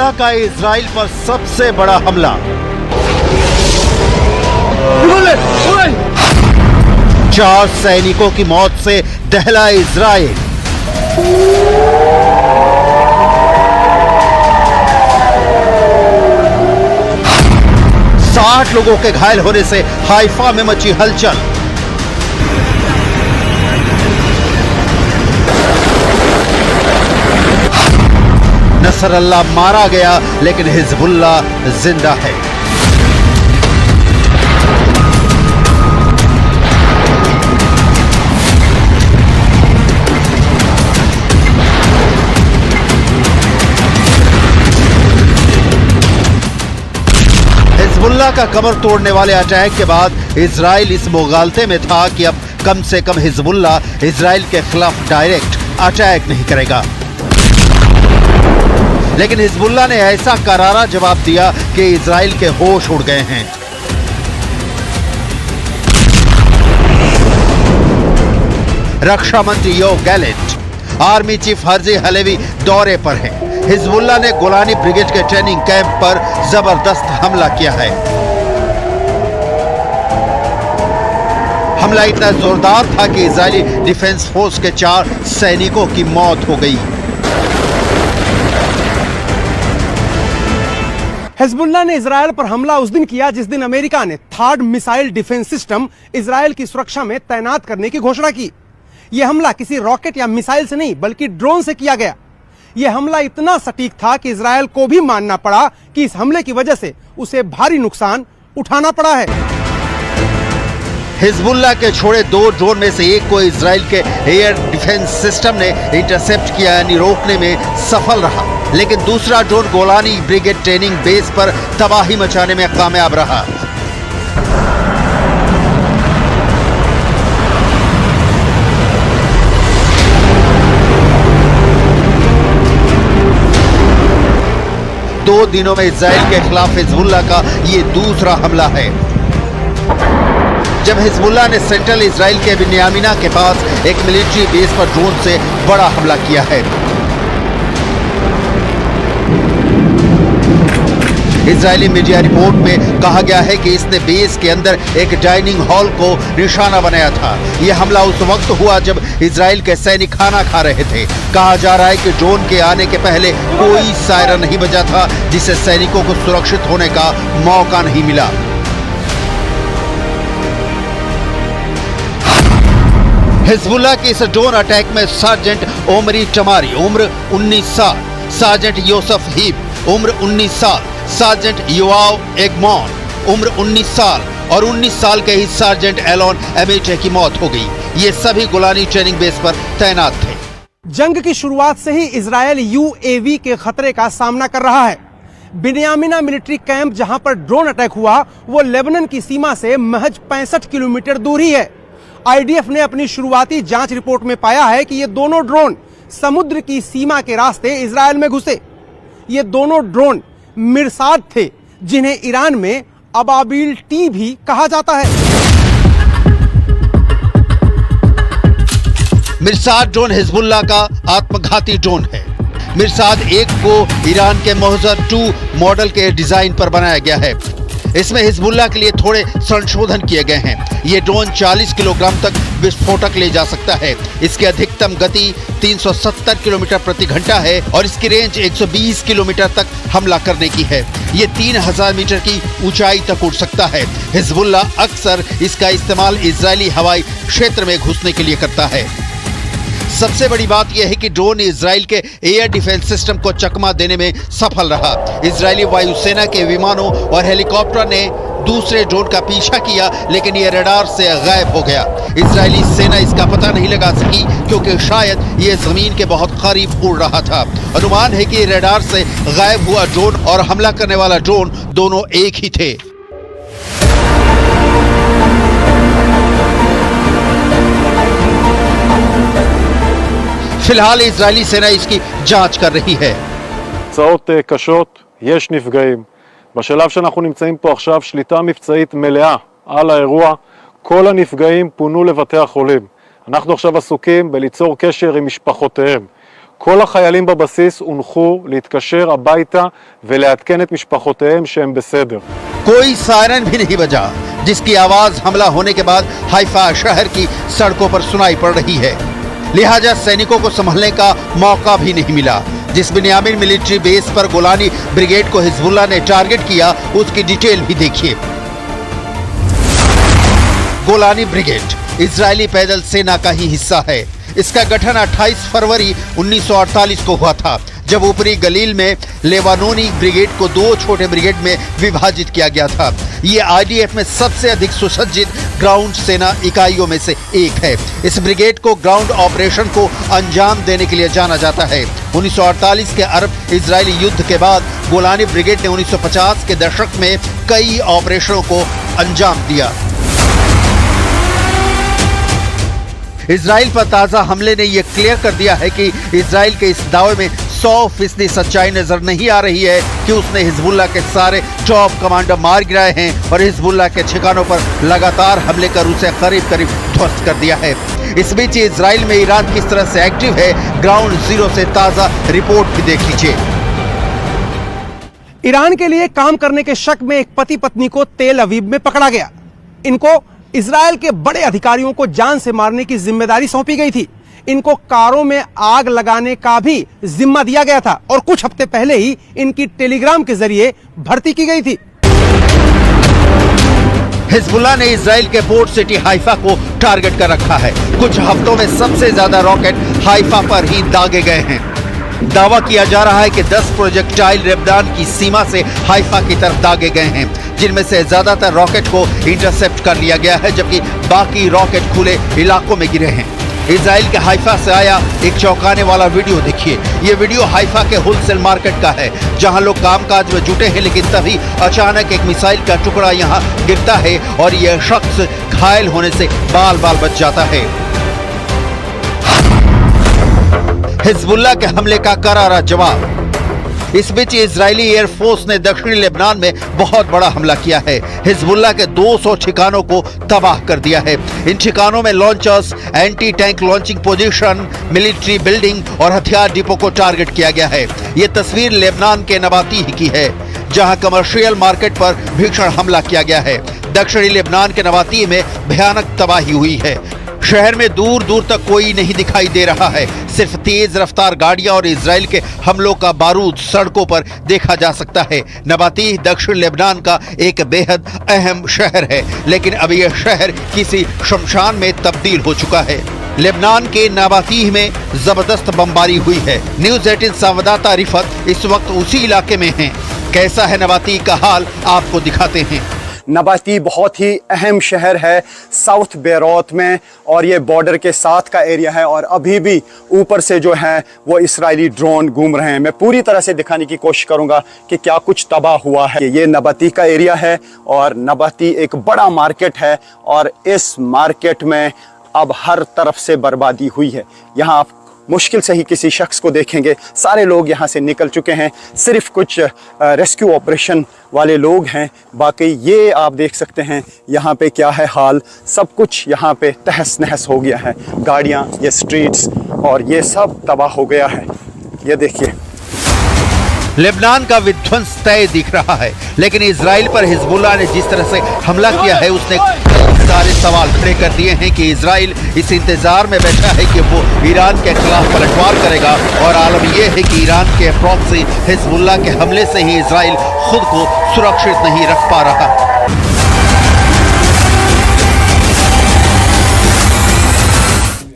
Hezbollah का Israel पर सबसे बड़ा हमला। 4 सैनिकों की मौत से दहला इजराइल। साठ लोगों के घायल होने से हाइफा में मची हलचल। नसरल्लाह मारा गया लेकिन हिजबुल्लाह जिंदा है। हिजबुल्लाह का कमर तोड़ने वाले अटैक के बाद इजराइल इस मुगालते में था कि अब कम से कम हिजबुल्लाह इजराइल के खिलाफ डायरेक्ट अटैक नहीं करेगा। लेकिन हिजबुल्लाह ने ऐसा करारा जवाब दिया कि इजराइल के होश उड़ गए हैं। रक्षा मंत्री Yoav Gallant, army chief Herzi Halevi दौरे पर हैं। हिजबुल्लाह ने गोलानी ब्रिगेड के ट्रेनिंग कैंप पर जबरदस्त हमला किया है। हमला इतना जोरदार था कि इजरायली डिफेंस फोर्स के 4 सैनिकों की मौत हो गई। हिजबुल्लाह ने इजराइल पर हमला उस दिन किया जिस दिन अमेरिका ने third missile defence system Israel की सुरक्षा में तैनात करने की घोषणा की। यह हमला किसी रॉकेट या मिसाइल से नहीं बल्कि ड्रोन से किया गया। यह हमला इतना सटीक था कि इजराइल को भी मानना पड़ा कि इस हमले की वजह से उसे भारी नुकसान उठाना पड़ा है। हिजबुल्लाह के छोड़े 2 ड्रोन में से एक को इजराइल के एयर डिफेंस सिस्टम ने इंटरसेप्ट किया, यानी रोकने में सफल रहा। लेकिन दूसरा drone Golani brigade training base पर तबाही मचाने में कामयाब रहा। दो दिनों में इजराइल के खिलाफ हिजबुल्लाह का ये दूसरा हमला है। जब हिजबुल्लाह ने सेंट्रल इजराइल के बिन्यामिना के पास एक मिलिट्री बेस पर ड्रोन से बड़ा हमला किया है। इजरायली मीडिया रिपोर्ट में कहा गया है कि इसने बेस के अंदर एक डाइनिंग हॉल को निशाना बनाया था। यह हमला उस वक्त हुआ जब इजराइल के सैनिक खाना खा रहे थे। कहा जा रहा है कि ड्रोन के आने के पहले कोई सायरन नहीं बजा था, जिससे सैनिकों को सुरक्षित होने का मौका नहीं मिला। हिजबुल्लाह के इस ड्रोन अटैक में सार्जेंट ओमरी टमारी उम्र 19 साल, सार्जेंट योसफ हीब उम्र 19 साल, सार्जेंट योआव एगमॉन उम्र 19 साल और 19 साल के ही सार्जेंट एलोन एमेटे की मौत हो गई। ये सभी गोलानी ट्रेनिंग बेस पर तैनात थे। जंग की शुरुआत से ही इजराइल यूएवी के खतरे का सामना कर रहा है। बिन्यामिना मिलिट्री कैंप जहां पर ड्रोन अटैक हुआ वो लेबनान की सीमा से महज 65 किलोमीटर दूर ही है। आईडीएफ ने अपनी शुरुआती जांच रिपोर्ट में पाया है कि ये दोनों ड्रोन समुद्र की सीमा के रास्ते इजराइल में घुसे। ये दोनों ड्रोन मिरसाद थे, जिन्हें ईरान में अबाबिल टी भी कहा जाता है। मिरसाद ड्रोन हिजबुल्लाह का आत्मघाती ड्रोन है। मिरसाद 1 को ईरान के मोहजर 2 मॉडल के डिजाइन पर बनाया गया है। इसमें हिजबुल्लाह के लिए थोड़े संशोधन किए गए हैं। ये ड्रोन 40 किलोग्राम तक विस्फोटक ले जा सकता है। इसकी अधिकतम गति 370 किलोमीटर प्रति घंटा है और इसकी रेंज 120 किलोमीटर तक हमला करने की है। ये 3000 मीटर की ऊंचाई तक उड़ सकता है। हिजबुल्लाह अक्सर इसका इस्तेमाल इजरायली हवाई क्षेत्र में घुसने के लिए करता है। सबसे बड़ी बात यह है कि ड्रोन इजराइल के एयर डिफेंस सिस्टम को चकमा देने में सफल रहा। इजरायली वायुसेना के विमानों और हेलीकॉप्टर ने दूसरे ड्रोन का पीछा किया, लेकिन यह रडार से गायब हो गया। इजरायली सेना इसका पता नहीं लगा सकी क्योंकि शायद यह जमीन के बहुत करीब उड़ रहा था। अनुमान है कि रडार से गायब हुआ ड्रोन और हमला करने वाला ड्रोन दोनों एक ही थे। फिलहाल इजरायली सेना इसकी जांच कर रही है। תוצאות קשות, יש נפגעים. בשלב שאנחנו נמצאים פה עכשיו שליטה מבצעית מלאה על האירוע. כל הנפגעים פונו לבתי החולים. אנחנו עכשיו עסוקים בליצור קשר עם משפחותיהם. כל החיילים בבסיס הונחו להתקשר הביתה ולעדכן את משפחותיהם שהם בסדר. कोई सायरन भी नहीं बजा, जिसकी आवाज हमला होने के बाद हाइफा शहर की सड़कों पर सुनाई पड़ रही है। लिहाजा सैनिकों को संभलने का मौका भी नहीं मिला। जिस बिन्यामिन मिलिट्री बेस पर गोलानी ब्रिगेड को हिजबुल्लाह ने टारगेट किया, उसकी डिटेल भी देखिए। गोलानी ब्रिगेड इजरायली पैदल सेना का ही हिस्सा है। इसका गठन 28 फरवरी 1948 को हुआ था, जब ऊपरी गलील में लेबानोनी ब्रिगेड को 2 छोटे ब्रिगेड में विभाजित किया गया था। ये आईडीएफ में सबसे अधिक सुसज्जित ग्राउंड सेना इकाइयों में से एक है। इस ब्रिगेड को ग्राउंड ऑपरेशन को अंजाम देने के लिए जाना जाता है। 1948 के अरब इजरायली युद्ध के बाद गोलानी ब्रिगेड ने 1950 के दशक में कई ऑपरेशनों को अंजाम दिया। इजराइल पर ताजा हमले ने यह क्लियर कर दिया है कि इजराइल के इस दावे में 100% सच्चाई नजर नहीं आ रही है कि उसने हिजबुल्लाह के सारे टॉप कमांडर मार गिराए हैं और हिजबुल्लाह के ठिकानों पर लगातार हमले कर उसे करीब करीब ध्वस्त कर दिया है। इस बीच इजराइल में ईरान किस तरह से एक्टिव है, ग्राउंड जीरो से ताजा रिपोर्ट भी देख लीजिए। ईरान के लिए काम करने के शक में एक पति पत्नी को तेल अवीव में पकड़ा गया। इनको इजराइल के बड़े अधिकारियों को जान से मारने की जिम्मेदारी सौंपी गई थी। इनको कारों में आग लगाने का भी जिम्मा दिया गया था और कुछ हफ्ते पहले ही इनकी टेलीग्राम के जरिए भर्ती की गई थी। हिजबुल्लाह ने इजराइल के पोर्ट सिटी हाइफा को टारगेट कर रखा है। कुछ हफ्तों में सबसे ज्यादा रॉकेट हाइफा पर ही दागे गए हैं। दावा किया जा रहा है कि 10 प्रोजेक्टाइल लेबनान की सीमा से हाइफा की तरफ दागे गए हैं, जिनमें से ज्यादातर रॉकेट को इंटरसेप्ट कर लिया गया है, जबकि बाकी रॉकेट खुले इलाकों में गिरे हैं। इजराइल के हाइफा से आया एक चौंकाने वाला वीडियो देखिए। ये वीडियो हाइफा के होलसेल मार्केट का है, जहां लोग कामकाज में जुटे हैं, लेकिन तभी अचानक एक मिसाइल का टुकड़ा यहां गिरता है और यह शख्स घायल होने से बाल बाल बच जाता है। हिजबुल्लाह के हमले का करारा जवाब। इस बीच इजरायली एयरफोर्स ने दक्षिणी लेबनान में बहुत बड़ा हमला किया है। हिजबुल्लाह के 200 ठिकानों को तबाह कर दिया है। इन ठिकानों में launchers, anti tank launching position, military building और हथियार डिपो को टारगेट किया गया है। ये तस्वीर लेबनान के नबाती की है, जहां कमर्शियल मार्केट पर भीषण हमला किया गया है। दक्षिणी लेबनान के नबाती में भयानक तबाही हुई है। शहर में दूर दूर तक कोई नहीं दिखाई दे रहा है। सिर्फ तेज रफ्तार गाड़ियां और इजराइल के हमलों का बारूद सड़कों पर देखा जा सकता है। नबाती दक्षिण लेबनान का एक बेहद अहम शहर है, लेकिन अब यह शहर किसी शमशान में तब्दील हो चुका है। लेबनान के नबाती में जबरदस्त बमबारी हुई है। न्यूज़ 18 संवाददाता रिफत इस वक्त उसी इलाके में हैं। कैसा है नबाती का हाल, आपको दिखाते हैं। नबाती बहुत ही अहम शहर है साउथ बेरूत में, और ये बॉर्डर के साथ का एरिया है, और अभी भी ऊपर से जो है वो इजरायली ड्रोन घूम रहे हैं। मैं पूरी तरह से दिखाने की कोशिश करूंगा कि क्या कुछ तबाह हुआ है। ये नबाती का एरिया है और नबाती एक बड़ा मार्केट है, और इस मार्केट में अब हर तरफ से बर्बादी हुई है। यहाँ आप मुश्किल से ही किसी शख्स को देखेंगे। सारे लोग यहाँ से निकल चुके हैं, सिर्फ कुछ रेस्क्यू ऑपरेशन वाले लोग हैं। बाकी ये आप देख सकते हैं यहाँ पे क्या है हाल। सब कुछ यहाँ पे तहस नहस हो गया है। गाड़ियाँ, ये स्ट्रीट्स और ये सब तबाह हो गया है। ये देखिए, लेबनान का विध्वंस तय दिख रहा है, लेकिन इजराइल पर हिजबुल्लाह ने जिस तरह से हमला किया है, उसने सारे सवाल खड़े कर दिए हैं कि इजराइल इस इंतजार में बैठा है कि वो ईरान के खिलाफ पलटवार करेगा। और आलम यह है कि ईरान के प्रॉक्सी हिजबुल्लाह के हमले से ही इजराइल खुद को सुरक्षित नहीं रख पा रहा।